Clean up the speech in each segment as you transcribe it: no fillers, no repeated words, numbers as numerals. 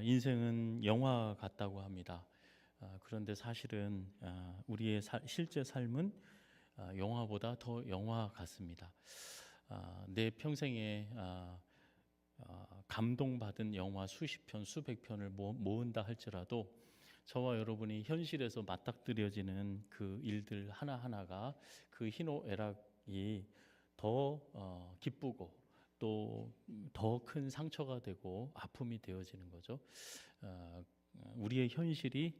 인생은 영화 같다고 합니다. 그런데 사실은 우리의 실제 삶은 영화보다 더 영화 같습니다. 내 평생에 감동받은 영화 수십 편, 수백 편을 모은다 할지라도 저와 여러분이 현실에서 맞닥뜨려지는 그 일들 하나하나가 그 희노애락이 더 기쁘고 또 더 큰 상처가 되고 아픔이 되어지는 거죠. 우리의 현실이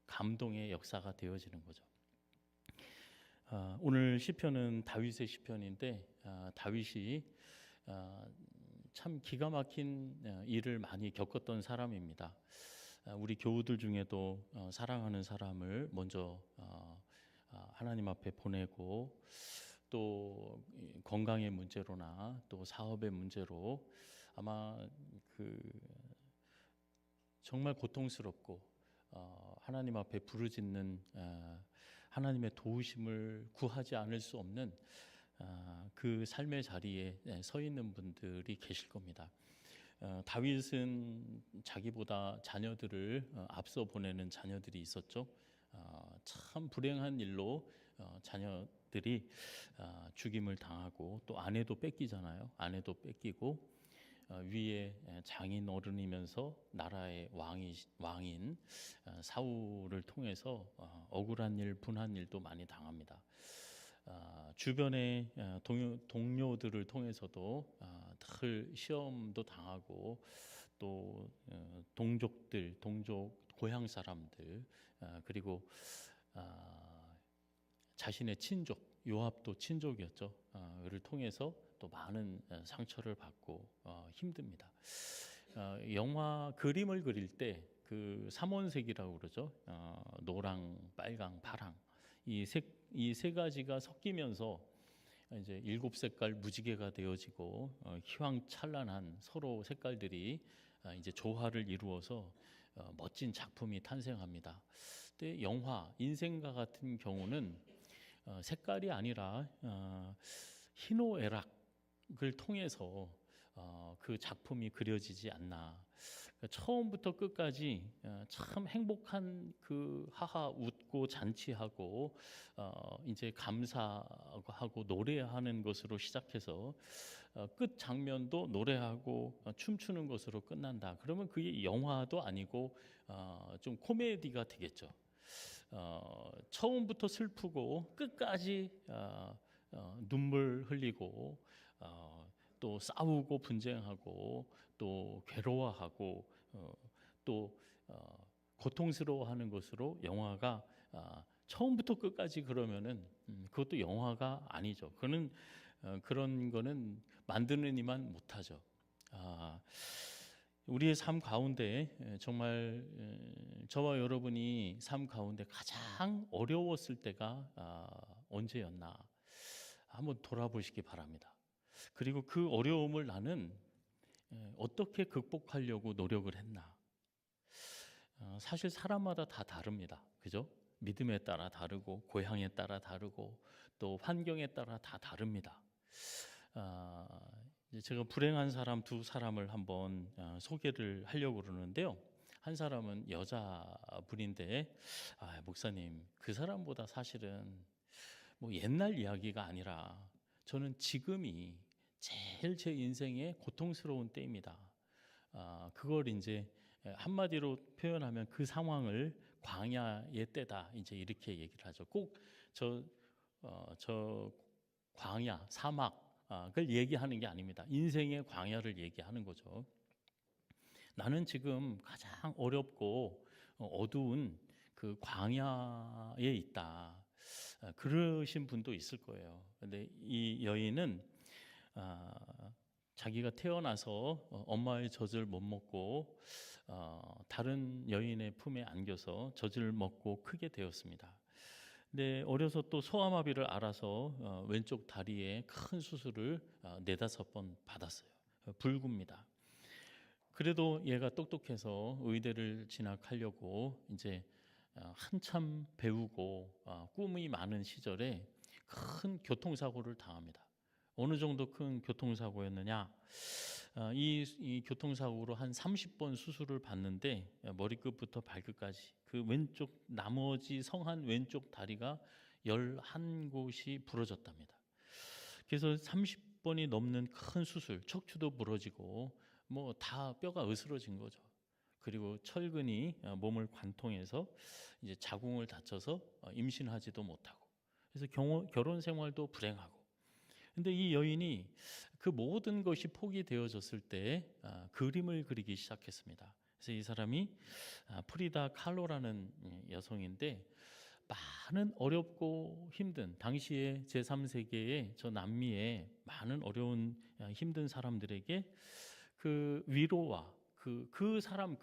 감동의 역사가 되어지는 거죠. 오늘 시편은 다윗의 시편인데 다윗이 참 기가 막힌 일을 많이 겪었던 사람입니다. 우리 교우들 중에도 사랑하는 사람을 먼저 하나님 앞에 보내고 또 건강의 문제로나 또 사업의 문제로 아마 정말 고통스럽고 하나님 앞에 부르짖는 하나님의 도우심을 구하지 않을 수 없는 그 삶의 자리에 서 있는 분들이 계실 겁니다. 다윗은 자기보다 자녀들을 앞서 보내는 자녀들이 있었죠. 참 불행한 일로 자녀들이 죽임을 당하고 또 아내도 뺏기잖아요. 아내도 뺏기고 위에 장인 어른이면서 나라의 왕인 사울을 통해서 억울한 일, 분한 일도 많이 당합니다. 주변의 동료들을 통해서도 늘 시험도 당하고 또 동족 고향 사람들 그리고 자신의 친족 요압도 친족이었죠. 를 통해서 또 많은 상처를 받고 힘듭니다. 영화 그림을 그릴 때 그 삼원색이라고 그러죠. 노랑, 빨강, 파랑 이 세 가지가 섞이면서 이제 7색깔 무지개가 되어지고 휘황찬란한 서로 색깔들이 이제 조화를 이루어서 멋진 작품이 탄생합니다. 근데 영화 인생과 같은 경우는 색깔이 아니라 희노애락을 통해서 그 작품이 그려지지 않나. 그러니까 처음부터 끝까지 참 행복한 그 하하 웃고 잔치하고 이제 감사하고 노래하는 것으로 시작해서 끝 장면도 노래하고 춤추는 것으로 끝난다. 그러면 그게 영화도 아니고 좀 코미디가 되겠죠. 처음부터 슬프고 끝까지 눈물 흘리고 또 싸우고 분쟁하고 또 괴로워하고 또 고통스러워하는 것으로 영화가 처음부터 끝까지 그러면은 그것도 영화가 아니죠. 그런 거는 만드는 이만 못하죠. 우리의 삶 가운데 정말 저와 여러분이 삶 가운데 가장 어려웠을 때가 언제였나 한번 돌아보시기 바랍니다. 그리고 그 어려움을 나는 어떻게 극복하려고 노력을 했나. 사실 사람마다 다 다릅니다. 그죠? 믿음에 따라 다르고 고향에 따라 다르고 또 환경에 따라 다 다릅니다. 제가 불행한 사람 두 사람을 한번 소개를 하려고 그러는데요. 한 사람은 여자분인데 목사님 그 사람보다 사실은 뭐 옛날 이야기가 아니라 저는 지금이 제일 제 인생의 고통스러운 때입니다. 그걸 이제 한마디로 표현하면 그 상황을 광야의 때다 이제 이렇게 얘기를 하죠. 꼭 저 광야 사막을 얘기하는 게 아닙니다. 인생의 광야를 얘기하는 거죠. 나는 지금 가장 어렵고 어두운 그 광야에 있다. 그러신 분도 있을 거예요. 근데 이 여인은 자기가 태어나서 엄마의 젖을 못 먹고 다른 여인의 품에 안겨서 젖을 먹고 크게 되었습니다. 근데 어려서 또 소아마비를 앓아서 왼쪽 다리에 큰 수술을 4-5번 받았어요. 불구입니다. 그래도 얘가 똑똑해서 의대를 진학하려고 이제 한참 배우고 꿈이 많은 시절에 큰 교통사고를 당합니다. 어느 정도 큰 교통사고였느냐? 이 교통사고로 한 30번 수술을 받는데 머리끝부터 발끝까지 그 왼쪽 나머지 성한 왼쪽 다리가 11곳이 부러졌답니다. 그래서 30번이 넘는 큰 수술, 척추도 부러지고 뭐 다 뼈가 으스러진 거죠. 그리고 철근이 몸을 관통해서 이제 자궁을 다쳐서 임신하지도 못하고, 그래서 결혼 생활도 불행하고. 근데 이 여인이 그 모든 것이 포기되어졌을 때 그림을 그리기 시작했습니다. 그래서 이 사람이 프리다 칼로라는 여성인데, 많은 어렵고 힘든 당시에 제3세계의 저 남미의 많은 어려운 힘든 사람들에게 그 위로와 그 사람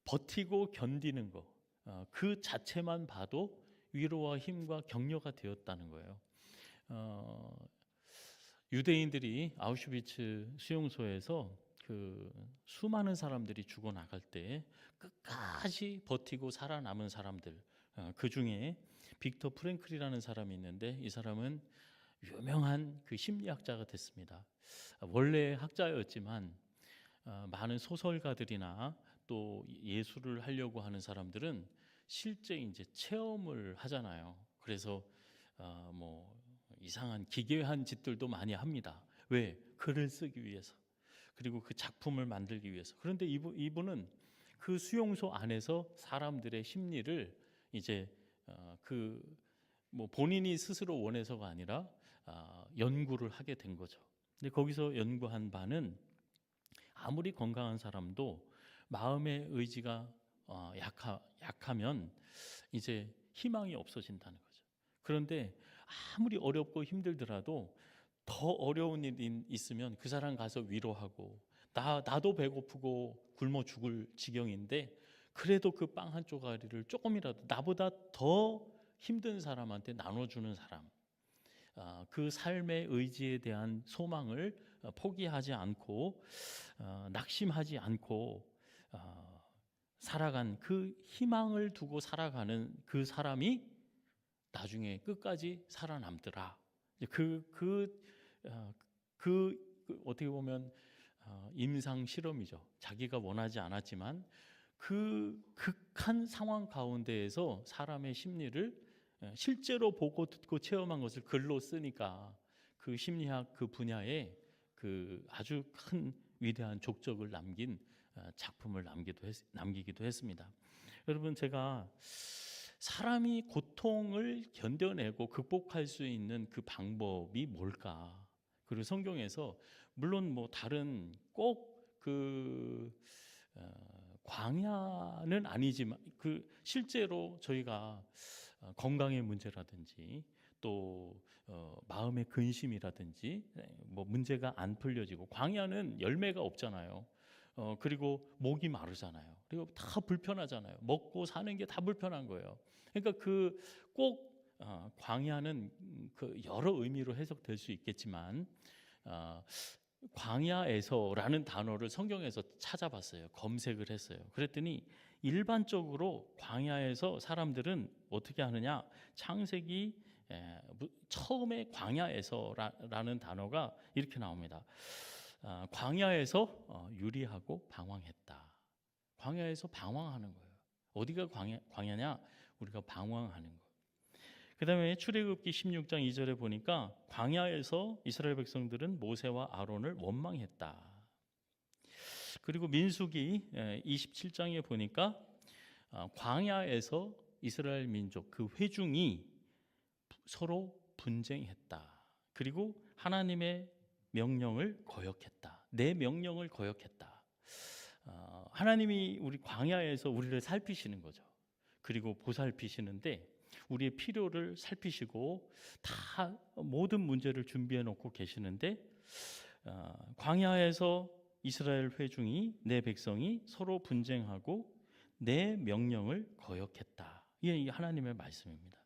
버티고 견디는 거, 그 자체만 봐도 위로와 힘과 격려가 되었다는 거예요. 유대인들이 아우슈비츠 수용소에서 그 수많은 사람들이 죽어나갈 때 끝까지 버티고 살아남은 사람들, 그 중에 빅터 프랭클이라는 사람이 있는데, 이 사람은 유명한 그 심리학자가 됐습니다. 원래 학자였지만 많은 소설가들이나 또 예술을 하려고 하는 사람들은 실제 이제 체험을 하잖아요. 그래서 뭐 이상한 기괴한 짓들도 많이 합니다. 왜? 글을 쓰기 위해서, 그리고 그 작품을 만들기 위해서. 그런데 이분은 그 수용소 안에서 사람들의 심리를 이제 뭐 본인이 스스로 원해서가 아니라 연구를 하게 된 거죠. 근데 거기서 연구한 바는 아무리 건강한 사람도 마음의 의지가 약하면 이제 희망이 없어진다는 거죠. 그런데 아무리 어렵고 힘들더라도 더 어려운 일이 있으면 그 사람 가서 위로하고, 나도 배고프고 굶어 죽을 지경인데 그래도 그 빵 한 쪼가리를 조금이라도 나보다 더 힘든 사람한테 나눠주는 사람, 그 삶의 의지에 대한 소망을 포기하지 않고 낙심하지 않고 살아간, 그 희망을 두고 살아가는 그 사람이 나중에 끝까지 살아남더라. 어떻게 보면 임상 실험이죠. 자기가 원하지 않았지만 그 극한 상황 가운데에서 사람의 심리를 실제로 보고 듣고 체험한 것을 글로 쓰니까 그 심리학 그 분야에 그 아주 큰 위대한 족적을 남긴 작품을 남기기도 했습니다. 여러분, 제가 사람이 고통을 견뎌내고 극복할 수 있는 그 방법이 뭘까? 그리고 성경에서 물론 뭐 다른 꼭 광야는 아니지만 실제로 저희가 건강의 문제라든지 또 마음의 근심이라든지 뭐 문제가 안 풀려지고, 광야는 열매가 없잖아요. 그리고 목이 마르잖아요. 그리고 다 불편하잖아요. 먹고 사는 게 다 불편한 거예요. 그러니까 꼭 광야는 그 여러 의미로 해석될 수 있겠지만 광야에서라는 단어를 성경에서 찾아봤어요. 검색을 했어요. 그랬더니 일반적으로 광야에서 사람들은 어떻게 하느냐, 창세기 처음에 광야에서라는 단어가 이렇게 나옵니다. 광야에서 유리하고 방황했다. 광야에서 방황하는 거예요. 어디가 광야냐? 우리가 방황하는 거. 그 다음에 출애굽기 16장 2절에 보니까 광야에서 이스라엘 백성들은 모세와 아론을 원망했다. 그리고 민수기 27장에 보니까 광야에서 이스라엘 민족 그 회중이 서로 분쟁했다. 그리고 하나님의 명령을 거역했다. 내 명령을 거역했다. 하나님이 우리 광야에서 우리를 살피시는 거죠. 그리고 보살피시는데 우리의 필요를 살피시고 다 모든 문제를 준비해 놓고 계시는데, 광야에서 이스라엘 회중이, 내 백성이 서로 분쟁하고 내 명령을 거역했다. 이게 하나님의 말씀입니다.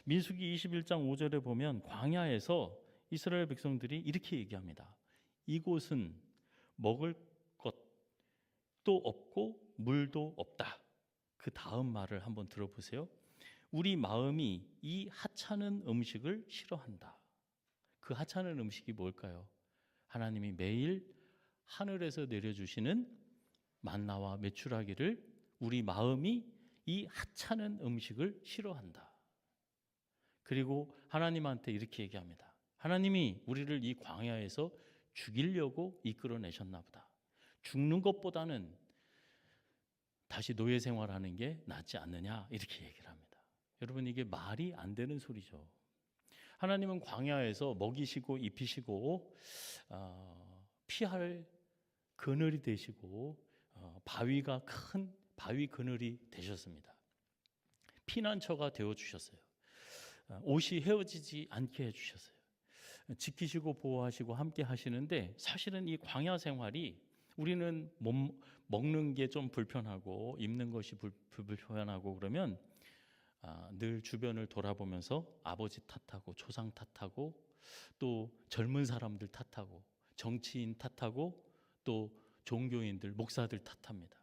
민수기 21장 5절에 보면 광야에서 이스라엘 백성들이 이렇게 얘기합니다. 이곳은 먹을 것도 없고 물도 없다. 그 다음 말을 한번 들어보세요. 우리 마음이 이 하찮은 음식을 싫어한다. 그 하찮은 음식이 뭘까요? 하나님이 매일 하늘에서 내려주시는 만나와 메추라기를 우리 마음이 이 하찮은 음식을 싫어한다. 그리고 하나님한테 이렇게 얘기합니다. 하나님이 우리를 이 광야에서 죽이려고 이끌어내셨나 보다. 죽는 것보다는 다시 노예 생활하는 게 낫지 않느냐 이렇게 얘기를 합니다. 여러분, 이게 말이 안 되는 소리죠. 하나님은 광야에서 먹이시고 입히시고 피할 그늘이 되시고 바위가 큰 바위 그늘이 되셨습니다. 피난처가 되어주셨어요. 옷이 헤어지지 않게 해주셨어요. 지키시고 보호하시고 함께 하시는데, 사실은 이 광야 생활이 우리는 먹는 게 좀 불편하고 입는 것이 불편하고 그러면 늘 주변을 돌아보면서 아버지 탓하고 조상 탓하고 또 젊은 사람들 탓하고 정치인 탓하고 또 종교인들, 목사들 탓합니다.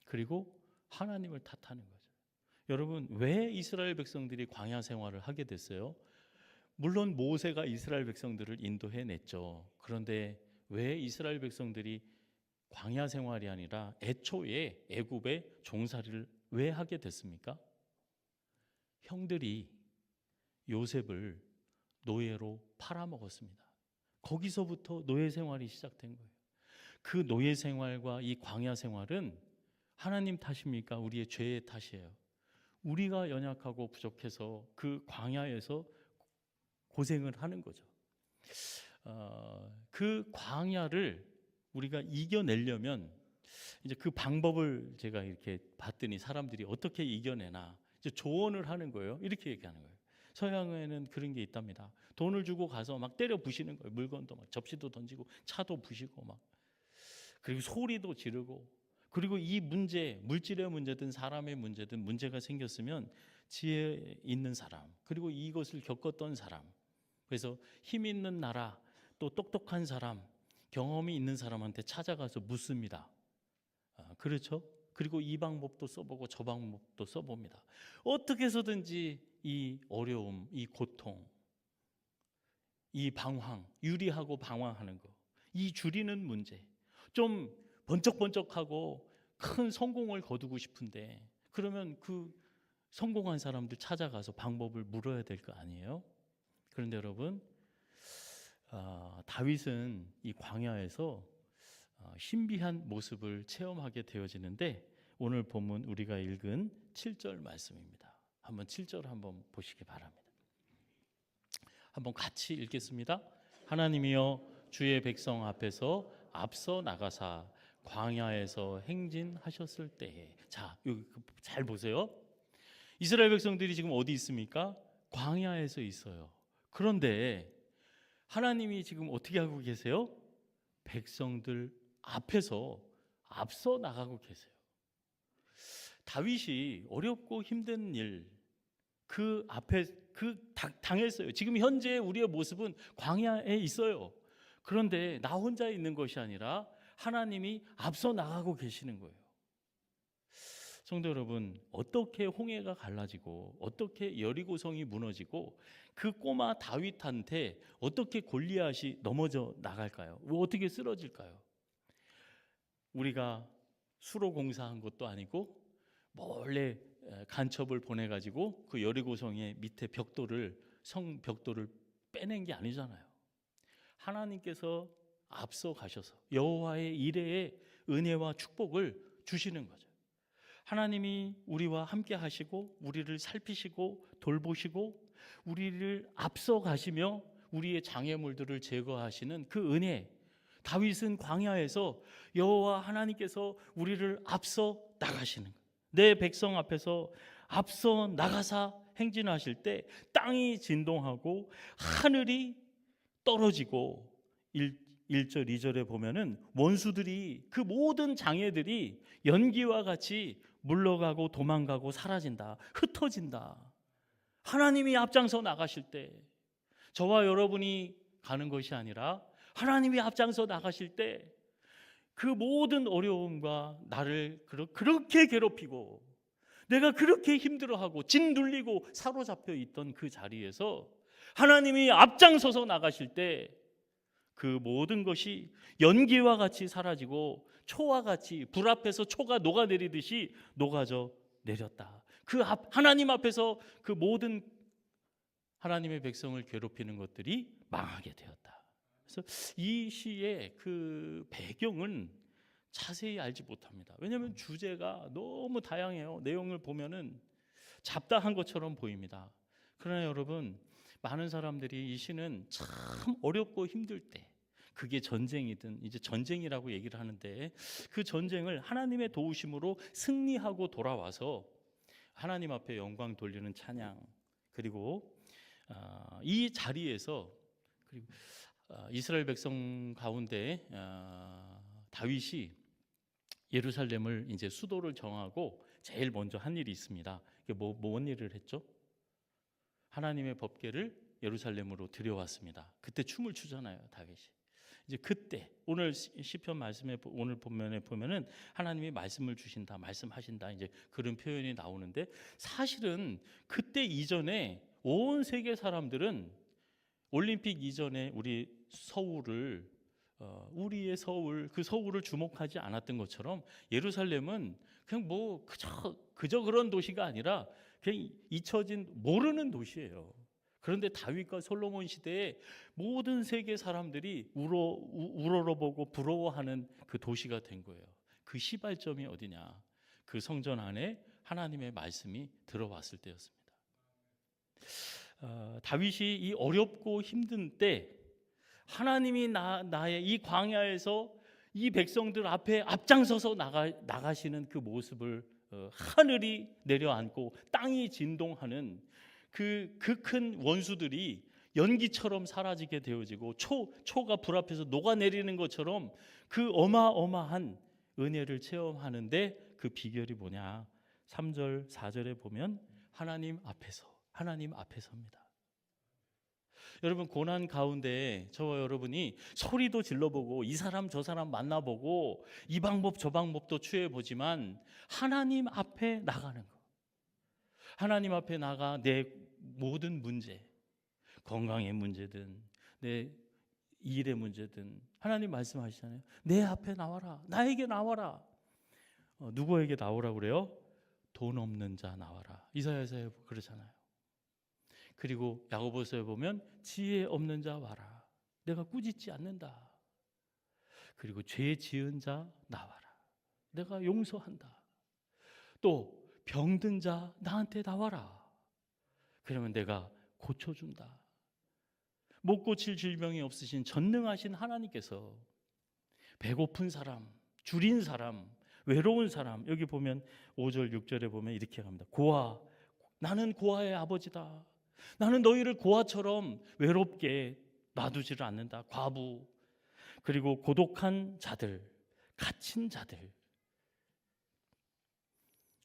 그리고 하나님을 탓하는 거죠. 여러분, 왜 이스라엘 백성들이 광야 생활을 하게 됐어요? 물론 모세가 이스라엘 백성들을 인도해냈죠. 그런데 왜 이스라엘 백성들이 광야 생활이 아니라 애초에 애굽의 종살이를 왜 하게 됐습니까? 형들이 요셉을 노예로 팔아먹었습니다. 거기서부터 노예 생활이 시작된 거예요. 그 노예 생활과 이 광야 생활은 하나님 탓입니까? 우리의 죄의 탓이에요. 우리가 연약하고 부족해서 그 광야에서 고생을 하는 거죠. 그 광야를 우리가 이겨내려면 이제 그 방법을 제가 이렇게 봤더니 사람들이 어떻게 이겨내나 이제 조언을 하는 거예요. 이렇게 얘기하는 거예요. 서양에는 그런 게 있답니다. 돈을 주고 가서 막 때려 부시는 거예요. 물건도 막 접시도 던지고 차도 부시고 막, 그리고 소리도 지르고, 그리고 이 문제, 물질의 문제든 사람의 문제든 문제가 생겼으면 지혜 있는 사람, 그리고 이것을 겪었던 사람, 그래서 힘 있는 나라, 또 똑똑한 사람, 경험이 있는 사람한테 찾아가서 묻습니다. 그렇죠? 그리고 이 방법도 써보고 저 방법도 써봅니다. 어떻게 해서든지 이 어려움, 이 고통, 이 방황, 유리하고 방황하는 거, 이 줄이는 문제, 좀 번쩍번쩍하고 큰 성공을 거두고 싶은데, 그러면 그 성공한 사람들 찾아가서 방법을 물어야 될 거 아니에요? 그런데 여러분, 다윗은 이 광야에서 신비한 모습을 체험하게 되어지는데, 오늘 본문 우리가 읽은 7절 말씀입니다. 한번 7절 한번 보시기 바랍니다. 한번 같이 읽겠습니다. 하나님이여, 주의 백성 앞에서 앞서 나가사 광야에서 행진하셨을 때에. 자, 여기 잘 보세요. 이스라엘 백성들이 지금 어디 있습니까? 광야에서 있어요. 그런데 하나님이 지금 어떻게 하고 계세요? 백성들 앞에서 앞서 나가고 계세요. 다윗이 어렵고 힘든 일, 그 앞에 당했어요. 지금 현재 우리의 모습은 광야에 있어요. 그런데 나 혼자 있는 것이 아니라 하나님이 앞서 나가고 계시는 거예요. 성도 여러분, 어떻게 홍해가 갈라지고 어떻게 여리고성이 무너지고 그 꼬마 다윗한테 어떻게 골리앗이 넘어져 나갈까요? 어떻게 쓰러질까요? 우리가 수로 공사한 것도 아니고 몰래 간첩을 보내가지고 그 여리고성의 밑에 성 벽돌을 빼낸 게 아니잖아요. 하나님께서 앞서 가셔서 여호와의 이레의 은혜와 축복을 주시는 거죠. 하나님이 우리와 함께 하시고 우리를 살피시고 돌보시고 우리를 앞서 가시며 우리의 장애물들을 제거하시는 그 은혜. 다윗은 광야에서 여호와 하나님께서 우리를 앞서 나가시는 거예요. 내 백성 앞에서 앞서 나가사 행진하실 때 땅이 진동하고 하늘이 떨어지고 1절 2절에 보면은 원수들이, 그 모든 장애들이 연기와 같이 물러가고 도망가고 사라진다, 흩어진다. 하나님이 앞장서 나가실 때, 저와 여러분이 가는 것이 아니라 하나님이 앞장서 나가실 때 그 모든 어려움과 나를 그렇게 괴롭히고 내가 그렇게 힘들어하고 짓눌리고 사로잡혀 있던 그 자리에서 하나님이 앞장서서 나가실 때 그 모든 것이 연기와 같이 사라지고 초와 같이 불 앞에서 초가 녹아내리듯이 녹아져 내렸다. 하나님 앞에서 그 모든 하나님의 백성을 괴롭히는 것들이 망하게 되었다. 그래서 이 시의 그 배경은 자세히 알지 못합니다. 왜냐하면 주제가 너무 다양해요. 내용을 보면은 잡다한 것처럼 보입니다. 그러나 여러분, 많은 사람들이 이 시는 참 어렵고 힘들 때, 그게 전쟁이든 이제 전쟁이라고 얘기를 하는데, 그 전쟁을 하나님의 도우심으로 승리하고 돌아와서 하나님 앞에 영광 돌리는 찬양, 그리고 이 자리에서 그리고 이스라엘 백성 가운데 다윗이 예루살렘을 이제 수도를 정하고 제일 먼저 한 일이 있습니다. 이게 뭔 일을 했죠? 하나님의 법궤를 예루살렘으로 들여왔습니다. 그때 춤을 추잖아요, 다윗이. 이제 그때 오늘 시편 말씀에 오늘 본면에 보면은 하나님이 말씀을 주신다, 말씀하신다, 이제 그런 표현이 나오는데, 사실은 그때 이전에 온 세계 사람들은 올림픽 이전에 우리 서울을 우리의 서울, 그 서울을 주목하지 않았던 것처럼 예루살렘은 그냥 뭐 그저 그런 도시가 아니라 그냥 잊혀진 모르는 도시예요. 그런데 다윗과 솔로몬 시대에 모든 세계 사람들이 우러러보고 부러워하는 그 도시가 된 거예요. 그 시발점이 어디냐? 그 성전 안에 하나님의 말씀이 들어왔을 때였습니다. 다윗이 이 어렵고 힘든 때 하나님이 나의 이 광야에서 이 백성들 앞에 앞장서서 나가시는 그 모습을 하늘이 내려앉고 땅이 진동하는 그 큰 원수들이 연기처럼 사라지게 되어지고 초가 불 앞에서 녹아내리는 것처럼 그 어마어마한 은혜를 체험하는데, 그 비결이 뭐냐? 3절 4절에 보면 하나님 앞에서입니다. 여러분, 고난 가운데 저와 여러분이 소리도 질러보고 이 사람 저 사람 만나보고 이 방법 저 방법도 취해보지만 하나님 앞에 나가는 거, 하나님 앞에 나가 내 모든 문제, 건강의 문제든 내 일의 문제든 하나님 말씀하시잖아요. 내 앞에 나와라, 나에게 나와라. 누구에게 나오라고 그래요? 돈 없는 자 나와라. 이사야서에 그러잖아요. 그리고 야고보서에 보면 지혜 없는 자 와라, 내가 꾸짖지 않는다. 그리고 죄 지은 자 나와라, 내가 용서한다. 또 병든 자 나한테 나와라, 그러면 내가 고쳐준다. 못 고칠 질병이 없으신 전능하신 하나님께서 배고픈 사람, 줄인 사람, 외로운 사람, 여기 보면 5절 6절에 보면 이렇게 합니다. 고아, 나는 고아의 아버지다. 나는 너희를 고아처럼 외롭게 놔두지를 않는다. 과부, 그리고 고독한 자들, 갇힌 자들,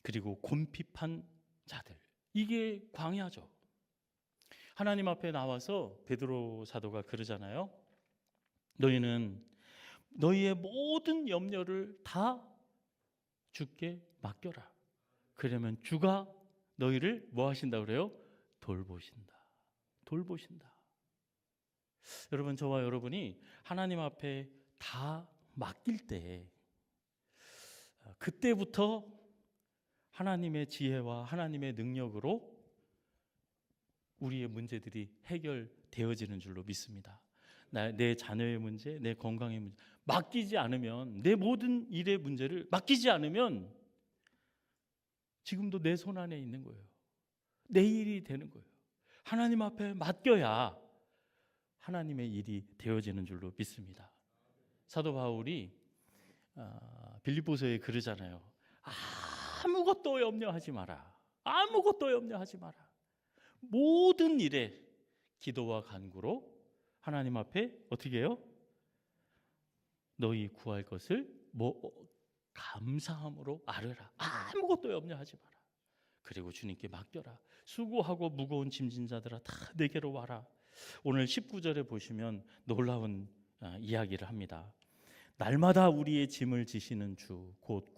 그리고 곤핍한 자들, 이게 광야죠. 하나님 앞에 나와서 베드로 사도가 그러잖아요. 너희는 너희의 모든 염려를 다 주께 맡겨라. 그러면 주가 너희를 뭐 하신다고 그래요? 돌보신다. 여러분, 저와 여러분이 하나님 앞에 다 맡길 때, 그때부터 하나님의 지혜와 하나님의 능력으로 우리의 문제들이 해결되어지는 줄로 믿습니다. 내 자녀의 문제, 내 건강의 문제 맡기지 않으면, 내 모든 일의 문제를 맡기지 않으면 지금도 내 손 안에 있는 거예요. 내 일이 되는 거예요. 하나님 앞에 맡겨야 하나님의 일이 되어지는 줄로 믿습니다. 사도 바울이 빌립보서에 그러잖아요. 아무것도 염려하지 마라. 아무것도 염려하지 마라. 모든 일에 기도와 간구로 하나님 앞에 어떻게 해요? 너희 구할 것을 감사함으로 아뢰라. 아무것도 염려하지 마라. 그리고 주님께 맡겨라. 수고하고 무거운 짐진 자들아 다 내게로 와라. 오늘 19절에 보시면 놀라운 이야기를 합니다. 날마다 우리의 짐을 지시는 주 곧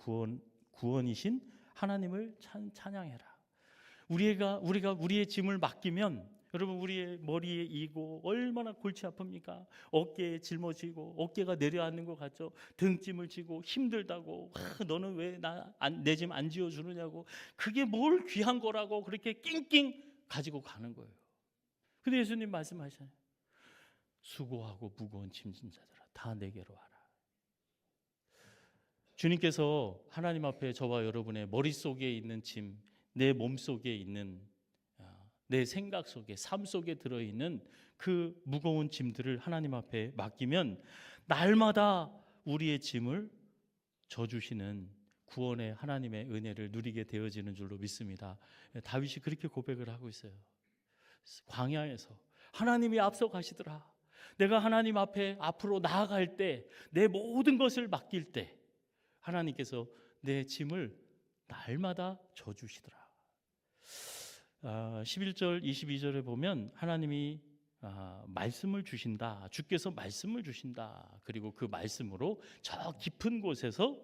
구원이신 하나님을 찬양해라. 우리가 우리의 짐을 맡기면 여러분 우리의 머리에 이고 얼마나 골치 아픕니까? 어깨에 짊어지고 어깨가 내려앉는 것 같죠? 등짐을 지고 힘들다고 너는 왜 내 짐 안 지어주느냐고 그게 뭘 귀한 거라고 그렇게 낑낑 가지고 가는 거예요. 근데 예수님 말씀하시잖아요. 수고하고 무거운 짐진 자들아 다 내게로 와라. 주님께서 하나님 앞에 저와 여러분의 머릿속에 있는 짐, 내 몸속에 있는 내 생각 속에 삶 속에 들어있는 그 무거운 짐들을 하나님 앞에 맡기면 날마다 우리의 짐을 져주시는 구원의 하나님의 은혜를 누리게 되어지는 줄로 믿습니다. 다윗이 그렇게 고백을 하고 있어요. 광야에서 하나님이 앞서 가시더라. 내가 하나님 앞에 앞으로 나아갈 때 내 모든 것을 맡길 때 하나님께서 내 짐을 날마다 져주시더라. 11절 22절에 보면 하나님이 말씀을 주신다. 주께서 말씀을 주신다. 그리고 그 말씀으로 저 깊은 곳에서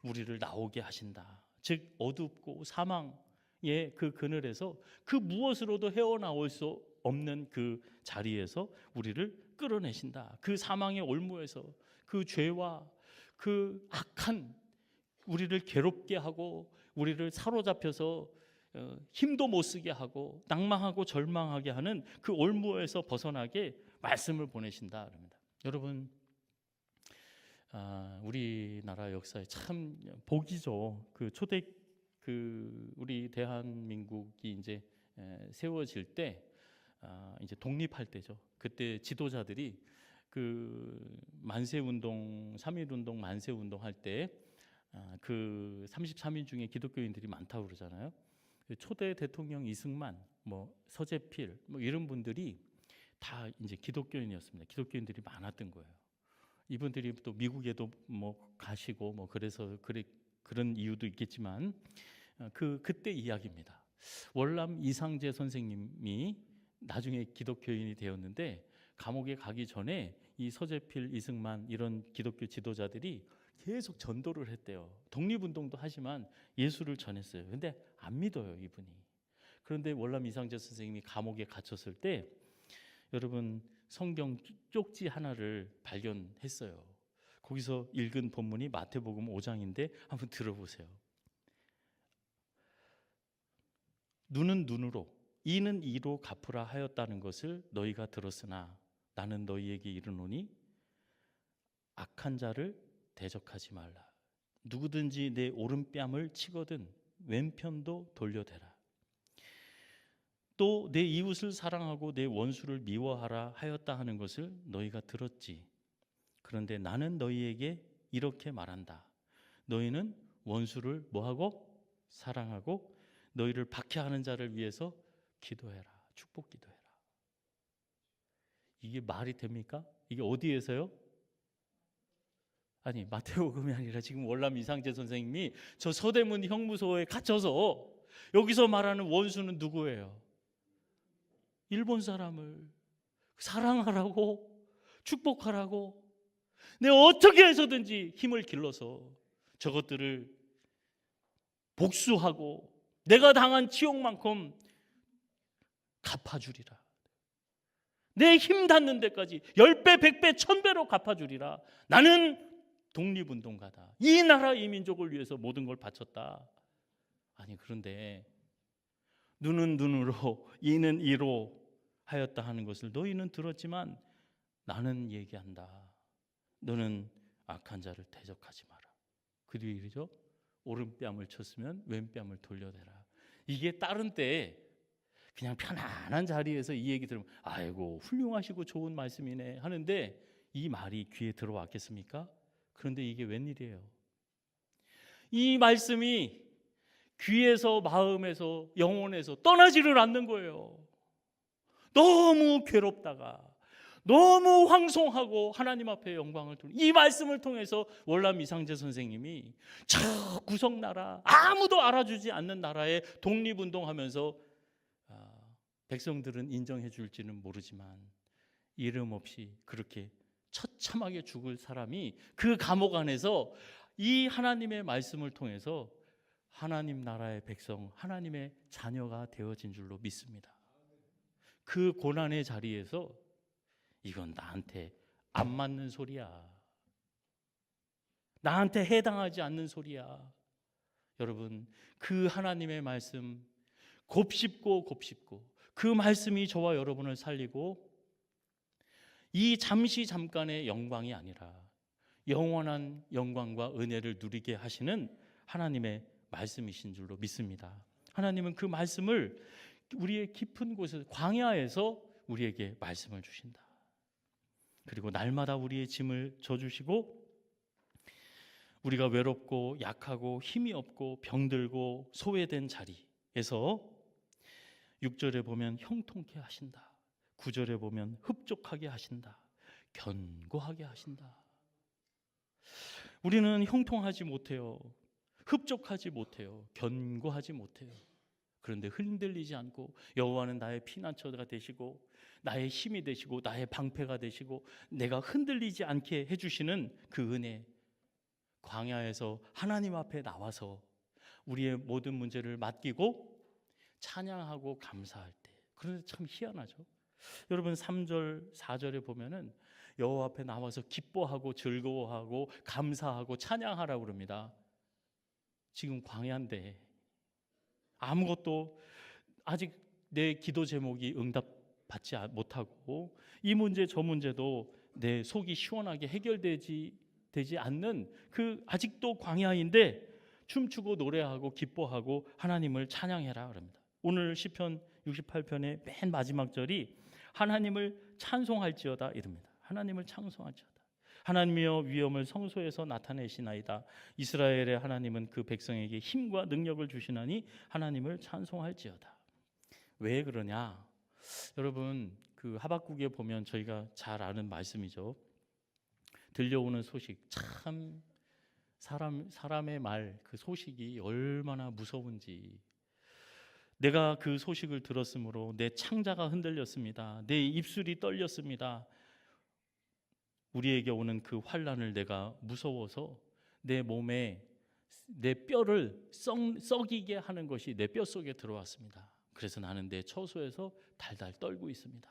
우리를 나오게 하신다. 즉 어둡고 사망의 그 그늘에서 그 무엇으로도 헤어나올 수 없는 그 자리에서 우리를 끌어내신다. 그 사망의 올무에서 그 죄와 그 악한 우리를 괴롭게 하고 우리를 사로잡혀서 힘도 못 쓰게 하고 낭망하고 절망하게 하는 그 올무에서 벗어나게 말씀을 보내신다 그럽니다. 여러분 우리나라 역사에 참 복이죠. 그 초대 우리 대한민국이 이제 세워질 때 이제 독립할 때죠. 그때 지도자들이 그 만세운동 3.1운동 만세운동 할 때 그 33인 중에 기독교인들이 많다고 그러잖아요. 초대 대통령 이승만, 서재필, 이런 분들이 다 이제 기독교인이었습니다. 기독교인들이 많았던 거예요. 이분들이 또 미국에도 가시고 그래서 그런 이유도 있겠지만 그때 이야기입니다. 월남 이상재 선생님이 나중에 기독교인이 되었는데 감옥에 가기 전에 이 서재필, 이승만 이런 기독교 지도자들이 계속 전도를 했대요. 독립운동도 하지만 예수를 전했어요. 근데 안 믿어요, 이분이. 그런데 월남 이상재 선생님이 감옥에 갇혔을 때 여러분 성경 쪽지 하나를 발견했어요. 거기서 읽은 본문이 마태복음 5장인데 한번 들어보세요. 눈은 눈으로 이는 이로 갚으라 하였다는 것을 너희가 들었으나 나는 너희에게 이르노니 악한 자를 대적하지 말라. 누구든지 내 오른뺨을 치거든 왼편도 돌려대라. 또 내 이웃을 사랑하고 내 원수를 미워하라 하였다 하는 것을 너희가 들었지. 그런데 나는 너희에게 이렇게 말한다. 너희는 원수를 뭐하고? 사랑하고 너희를 박해하는 자를 위해서 기도해라. 축복 기도해라. 이게 말이 됩니까? 이게 어디에서요? 아니 마태복음이 아니라 지금 월남 이상재 선생님이 저 서대문 형무소에 갇혀서 여기서 말하는 원수는 누구예요? 일본 사람을 사랑하라고 축복하라고 내가 어떻게 해서든지 힘을 길러서 저것들을 복수하고 내가 당한 치욕만큼 갚아주리라. 내 힘 닿는 데까지 10배, 100배, 1000배로 갚아주리라. 나는 독립운동가다. 이 나라 이 민족을 위해서 모든 걸 바쳤다. 아니 그런데 눈은 눈으로 이는 이로 하였다 하는 것을 너희는 들었지만 나는 얘기한다. 너는 악한 자를 대적하지 마라. 그 뒤에 이러죠. 오른뺨을 쳤으면 왼뺨을 돌려대라. 이게 다른 때에 그냥 편안한 자리에서 이 얘기 들으면 아이고 훌륭하시고 좋은 말씀이네 하는데 이 말이 귀에 들어왔겠습니까? 그런데 이게 웬일이에요? 이 말씀이 귀에서 마음에서 영혼에서 떠나지를 않는 거예요. 너무 괴롭다가 너무 황송하고 하나님 앞에 영광을 돌리는 이 말씀을 통해서 월남 이상재 선생님이 저 구석나라 아무도 알아주지 않는 나라에 독립운동하면서 백성들은 인정해 줄지는 모르지만 이름 없이 그렇게 처참하게 죽을 사람이 그 감옥 안에서 이 하나님의 말씀을 통해서 하나님 나라의 백성, 하나님의 자녀가 되어진 줄로 믿습니다. 그 고난의 자리에서 이건 나한테 안 맞는 소리야, 나한테 해당하지 않는 소리야. 여러분, 그 하나님의 말씀 곱씹고 곱씹고 그 말씀이 저와 여러분을 살리고 이 잠시 잠깐의 영광이 아니라 영원한 영광과 은혜를 누리게 하시는 하나님의 말씀이신 줄로 믿습니다. 하나님은 그 말씀을 우리의 깊은 곳에서, 광야에서 우리에게 말씀을 주신다. 그리고 날마다 우리의 짐을 져주시고 우리가 외롭고 약하고 힘이 없고 병들고 소외된 자리에서 6절에 보면 형통케 하신다. 9절에 보면 흡족하게 하신다. 견고하게 하신다. 우리는 형통하지 못해요. 흡족하지 못해요. 견고하지 못해요. 그런데 흔들리지 않고 여호와는 나의 피난처가 되시고 나의 힘이 되시고 나의 방패가 되시고 내가 흔들리지 않게 해주시는 그 은혜, 광야에서 하나님 앞에 나와서 우리의 모든 문제를 맡기고 찬양하고 감사할 때, 그런데 참 희한하죠. 여러분 3절 4절에 보면은 여호와 앞에 나와서 기뻐하고 즐거워하고 감사하고 찬양하라고 그럽니다. 지금 광야인데 아무것도 아직 내 기도 제목이 응답받지 못하고 이 문제 저 문제도 내 속이 시원하게 해결되지 않는 그 아직도 광야인데 춤추고 노래하고 기뻐하고 하나님을 찬양해라 그럽니다. 오늘 시편 68편의 맨 마지막 절이 하나님을 찬송할지어다 이릅니다. 하나님을 찬송할지어다. 하나님이여 위엄을 성소에서 나타내시나이다. 이스라엘의 하나님은 그 백성에게 힘과 능력을 주시나니 하나님을 찬송할지어다. 왜 그러냐? 여러분 그 하박국에 보면 저희가 잘 아는 말씀이죠. 들려오는 소식, 참 사람의 말, 그 소식이 얼마나 무서운지. 내가 그 소식을 들었으므로 내 창자가 흔들렸습니다. 내 입술이 떨렸습니다. 우리에게 오는 그 환난을 내가 무서워서 내 몸에 내 뼈를 썩이게 하는 것이 내 뼛속에 들어왔습니다. 그래서 나는 내 처소에서 달달 떨고 있습니다.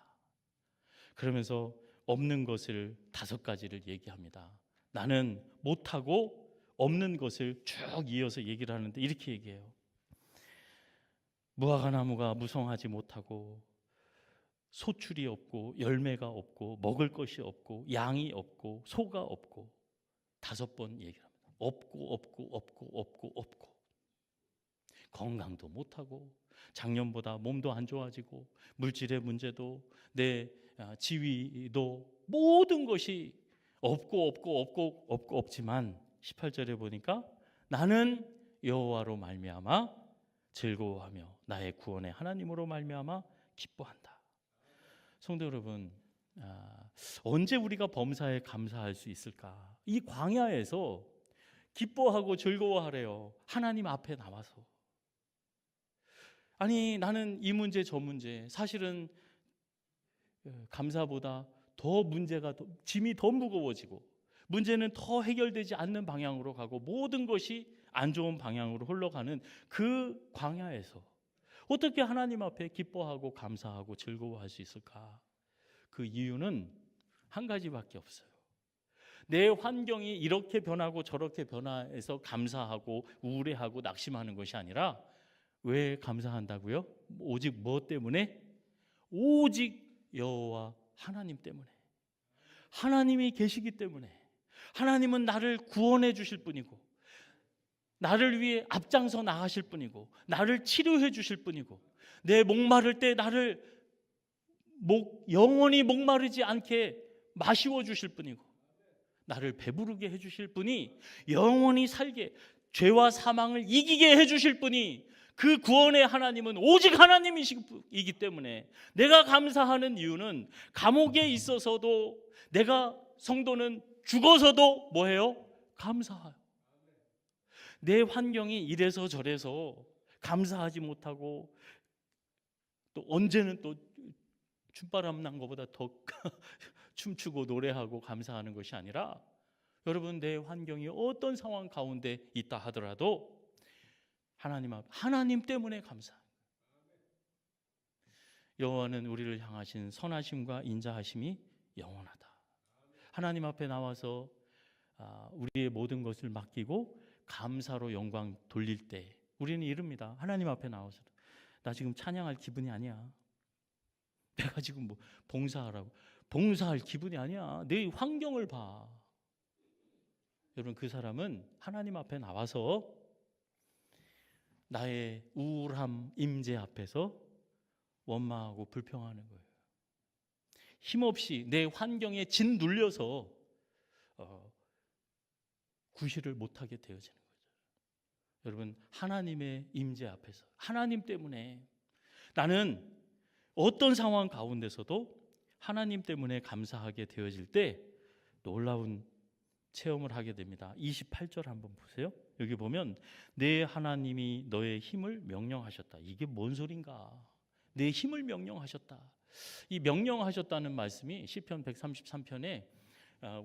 그러면서 없는 것을 5가지를 얘기합니다. 나는 못하고 없는 것을 쭉 이어서 얘기를 하는데 이렇게 얘기해요. 무화과 나무가 무성하지 못하고 소출이 없고 열매가 없고 먹을 것이 없고 양이 없고 소가 없고 5번 얘기합니다. 없고 건강도 못하고 작년보다 몸도 안 좋아지고 물질의 문제도 내 지위도 모든 것이 없지만 18절에 보니까 나는 여호와로 말미암아 즐거워하며 나의 구원의 하나님으로 말미암아 기뻐한다. 성도 여러분, 언제 우리가 범사에 감사할 수 있을까? 이 광야에서 기뻐하고 즐거워하래요. 하나님 앞에 나와서. 아니 나는 이 문제 저 문제, 사실은 감사보다 더 문제가 짐이 더 무거워지고 문제는 더 해결되지 않는 방향으로 가고 모든 것이 안 좋은 방향으로 흘러가는 그 광야에서 어떻게 하나님 앞에 기뻐하고 감사하고 즐거워할 수 있을까? 그 이유는 한 가지밖에 없어요. 내 환경이 이렇게 변하고 저렇게 변화해서 감사하고 우울해하고 낙심하는 것이 아니라, 왜 감사한다고요? 오직 뭐 때문에? 오직 여호와 하나님 때문에. 하나님이 계시기 때문에. 하나님은 나를 구원해 주실 분이고 나를 위해 앞장서 나가실 분이고 나를 치료해 주실 분이고 내 목마를 때 나를 영원히 목마르지 않게 마시워 주실 분이고 나를 배부르게 해 주실 분이, 영원히 살게 죄와 사망을 이기게 해 주실 분이, 그 구원의 하나님은 오직 하나님이시기 때문에 내가 감사하는 이유는 감옥에 있어서도, 내가 성도는 죽어서도 뭐해요? 감사해요. 내 환경이 이래서 저래서 감사하지 못하고 또 언제는 또 춤바람 난 것보다 더 춤추고 노래하고 감사하는 것이 아니라, 여러분 내 환경이 어떤 상황 가운데 있다 하더라도 하나님 때문에 감사. 여호와는 우리를 향하신 선하심과 인자하심이 영원하다. 하나님 앞에 나와서 우리의 모든 것을 맡기고 감사로 영광 돌릴 때 우리는 이릅니다. 하나님 앞에 나와서 나 지금 찬양할 기분이 아니야. 내가 지금 뭐 봉사할 기분이 아니야. 내 환경을 봐. 여러분, 그 사람은 하나님 앞에 나와서 나의 우울함, 임재 앞에서 원망하고 불평하는 거예요. 힘없이 내 환경에 짓눌려서 구실을 못하게 되어지는 거죠. 여러분, 하나님의 임재 앞에서 하나님 때문에 나는 어떤 상황 가운데서도 하나님 때문에 감사하게 되어질 때 놀라운 체험을 하게 됩니다. 28절 한번 보세요. 여기 보면 내 하나님이 너의 힘을 명령하셨다. 이게 뭔 소린가? 내 힘을 명령하셨다. 이 명령하셨다는 말씀이 시편 133편에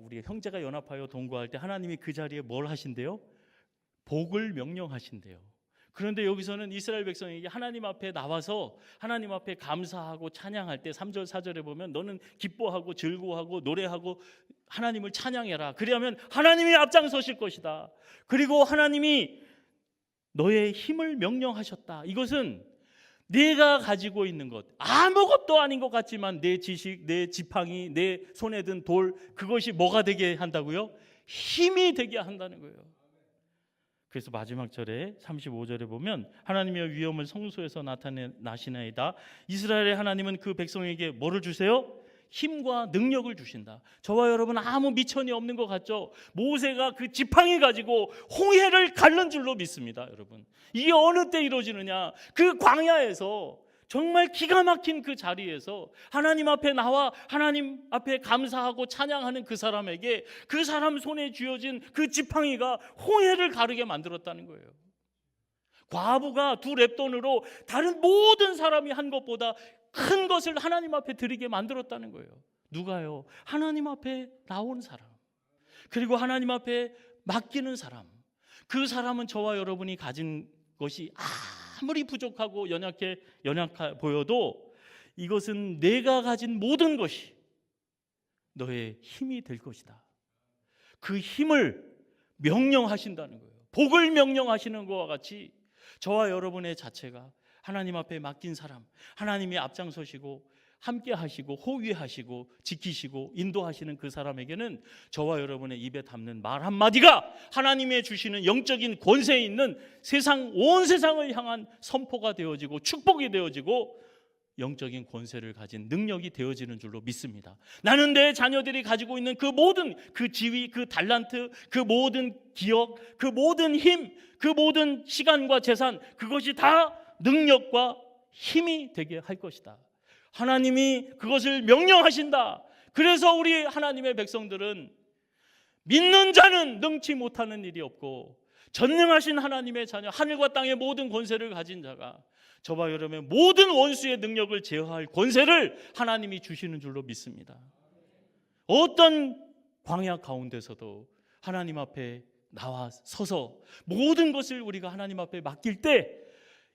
우리 형제가 연합하여 동거할 때 하나님이 그 자리에 뭘 하신대요? 복을 명령하신대요. 그런데 여기서는 이스라엘 백성에게 하나님 앞에 나와서 하나님 앞에 감사하고 찬양할 때 3절 4절에 보면 너는 기뻐하고 즐거워하고 노래하고 하나님을 찬양해라. 그리하면 하나님이 앞장서실 것이다. 그리고 하나님이 너의 힘을 명령하셨다. 이것은 내가 가지고 있는 것, 아무것도 아닌 것 같지만 내 지식, 내 지팡이, 내 손에 든 돌, 그것이 뭐가 되게 한다고요? 힘이 되게 한다는 거예요. 그래서 마지막 절에 35절에 보면 하나님의 위엄을 성소에서 나타내시나이다. 이스라엘의 하나님은 그 백성에게 뭐를 주세요? 힘과 능력을 주신다. 저와 여러분 아무 미천이 없는 것 같죠? 모세가 그 지팡이 가지고 홍해를 가른 줄로 믿습니다. 여러분, 이게 어느 때 이루어지느냐? 그 광야에서 정말 기가 막힌 그 자리에서 하나님 앞에 나와 하나님 앞에 감사하고 찬양하는 그 사람에게 그 사람 손에 쥐어진 그 지팡이가 홍해를 가르게 만들었다는 거예요. 과부가 두 렙돈으로 다른 모든 사람이 한 것보다 큰 것을 하나님 앞에 드리게 만들었다는 거예요. 누가요? 하나님 앞에 나온 사람, 그리고 하나님 앞에 맡기는 사람. 그 사람은 저와 여러분이 가진 것이 아무리 부족하고 연약해 보여도 이것은 내가 가진 모든 것이 너의 힘이 될 것이다. 그 힘을 명령하신다는 거예요. 복을 명령하시는 것과 같이 저와 여러분의 자체가 하나님 앞에 맡긴 사람, 하나님이 앞장서시고 함께 하시고 호위하시고 지키시고 인도하시는 그 사람에게는 저와 여러분의 입에 담는 말 한마디가 하나님의 주시는 영적인 권세에 있는 온 세상을 향한 선포가 되어지고 축복이 되어지고 영적인 권세를 가진 능력이 되어지는 줄로 믿습니다. 나는 내 자녀들이 가지고 있는 그 모든 그 지위, 그 달란트, 그 모든 기억, 그 모든 힘, 그 모든 시간과 재산, 그것이 다 능력과 힘이 되게 할 것이다. 하나님이 그것을 명령하신다. 그래서 우리 하나님의 백성들은 믿는 자는 능치 못하는 일이 없고 전능하신 하나님의 자녀, 하늘과 땅의 모든 권세를 가진 자가 저와 여러분의 모든 원수의 능력을 제어할 권세를 하나님이 주시는 줄로 믿습니다. 어떤 광야 가운데서도 하나님 앞에 나와 서서 모든 것을 우리가 하나님 앞에 맡길 때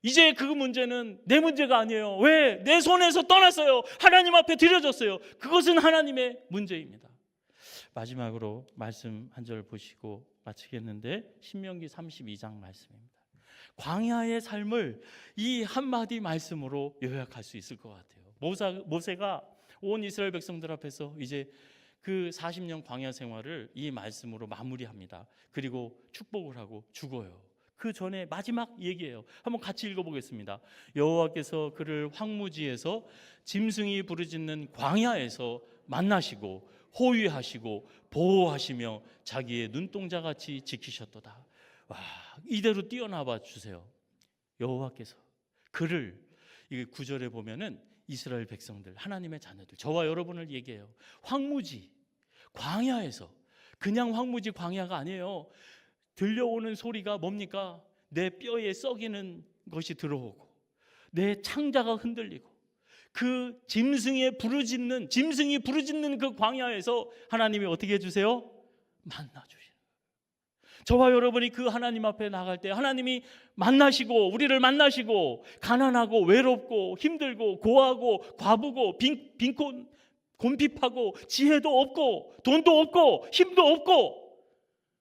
이제 그 문제는 내 문제가 아니에요. 왜? 내 손에서 떠났어요. 하나님 앞에 드려졌어요. 그것은 하나님의 문제입니다. 마지막으로 말씀 한 절 보시고 마치겠는데 신명기 32장 말씀입니다. 광야의 삶을 이 한마디 말씀으로 요약할 수 있을 것 같아요. 모세가 온 이스라엘 백성들 앞에서 이제 그 40년 광야 생활을 이 말씀으로 마무리합니다. 그리고 축복을 하고 죽어요. 그 전에 마지막 얘기예요. 한번 같이 읽어보겠습니다. 여호와께서 그를 황무지에서 짐승이 부르짖는 광야에서 만나시고 호위하시고 보호하시며 자기의 눈동자같이 지키셨도다. 와, 이대로 뛰어나와 주세요. 여호와께서 그를, 이 9절에 보면은 이스라엘 백성들, 하나님의 자녀들, 저와 여러분을 얘기해요. 황무지, 광야에서, 그냥 황무지 광야가 아니에요. 들려오는 소리가 뭡니까? 내 뼈에 썩이는 것이 들어오고 내 창자가 흔들리고 그 짐승이 부르짖는 그 광야에서 하나님이 어떻게 해주세요? 만나 주시는 거예요. 저와 여러분이 그 하나님 앞에 나갈 때 하나님이 만나시고 우리를 만나시고 가난하고 외롭고 힘들고 고하고 과부고 빈곤 곤핍하고 지혜도 없고 돈도 없고 힘도 없고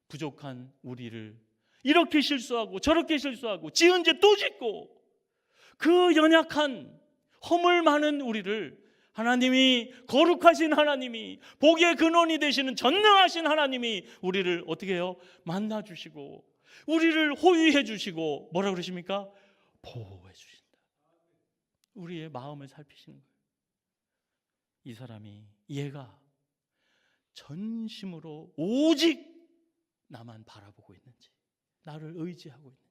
부족한 우리를 이렇게 실수하고 저렇게 실수하고 지은 죄 또 짓고 그 연약한 허물 많은 우리를 하나님이 거룩하신 하나님이 복의 근원이 되시는 전능하신 하나님이 우리를 어떻게 해요? 만나주시고 우리를 호위해 주시고 뭐라 그러십니까? 보호해 주신다. 우리의 마음을 살피시는 거예요. 이 사람이 얘가 전심으로 오직 나만 바라보고 있는지 나를 의지하고 있는지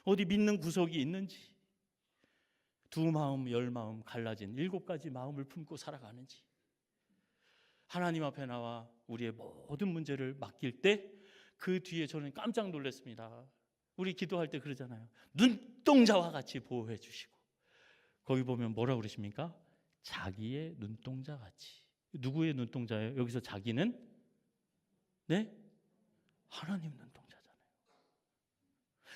어디 믿는 구석이 있는지 두 마음, 열 마음 갈라진 7가지 마음을 품고 살아가는지 하나님 앞에 나와 우리의 모든 문제를 맡길 때 그 뒤에 저는 깜짝 놀랐습니다. 우리 기도할 때 그러잖아요. 눈동자와 같이 보호해 주시고 거기 보면 뭐라고 그러십니까? 자기의 눈동자 같이. 누구의 눈동자예요? 여기서 자기는 네? 하나님 눈동자잖아요.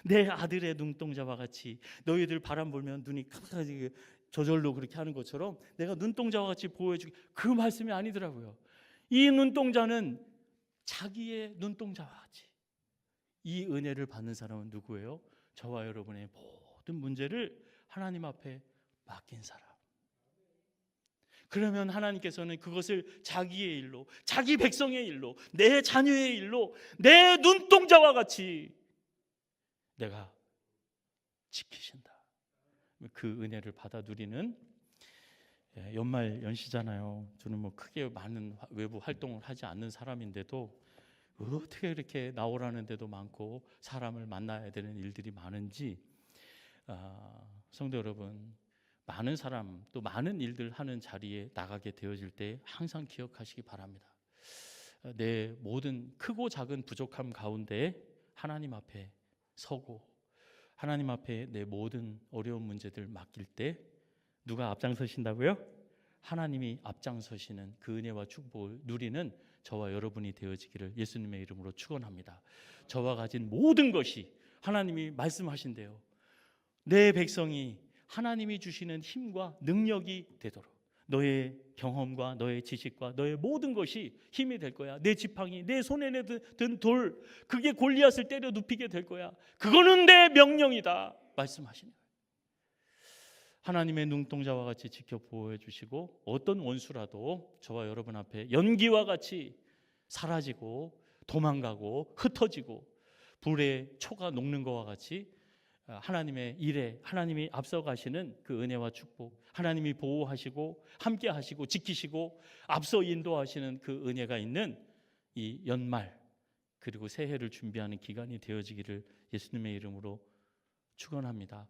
내 아들의 눈동자와 같이 너희들 바람 불면 눈이 깜깜하게 저절로 그렇게 하는 것처럼 내가 눈동자와 같이 보호해주기 그 말씀이 아니더라고요. 이 눈동자는 자기의 눈동자와 같이. 이 은혜를 받는 사람은 누구예요? 저와 여러분의 모든 문제를 하나님 앞에 맡긴 사람. 그러면 하나님께서는 그것을 자기의 일로, 자기 백성의 일로, 내 자녀의 일로, 내 눈동자와 같이 내가 지키신다. 그 은혜를 받아 누리는 연말 연시잖아요. 저는 뭐 크게 많은 외부 활동을 하지 않는 사람인데도 어떻게 이렇게 나오라는 데도 많고 사람을 만나야 되는 일들이 많은지 성도 여러분 많은 사람 또 많은 일들 하는 자리에 나가게 되어질 때 항상 기억하시기 바랍니다. 내 모든 크고 작은 부족함 가운데 하나님 앞에 서고 하나님 앞에 내 모든 어려운 문제들 맡길 때 누가 앞장서신다고요? 하나님이 앞장서시는 그 은혜와 축복을 누리는 저와 여러분이 되어지기를 예수님의 이름으로 축원합니다. 저와 가진 모든 것이 하나님이 말씀하신대요. 내 백성이 하나님이 주시는 힘과 능력이 되도록 너의 경험과 너의 지식과 너의 모든 것이 힘이 될 거야. 내 지팡이, 내 손에 든 돌, 그게 골리앗을 때려 눕히게 될 거야. 그거는 내 명령이다 말씀하시는 거예요. 하나님의 눈동자와 같이 지켜 보호해 주시고 어떤 원수라도 저와 여러분 앞에 연기와 같이 사라지고 도망가고 흩어지고 불에 초가 녹는 것과 같이 하나님의 일에 하나님이 앞서가시는 그 은혜와 축복, 하나님이 보호하시고 함께 하시고 지키시고 앞서 인도하시는 그 은혜가 있는 이 연말 그리고 새해를 준비하는 기간이 되어지기를 예수님의 이름으로 축원합니다.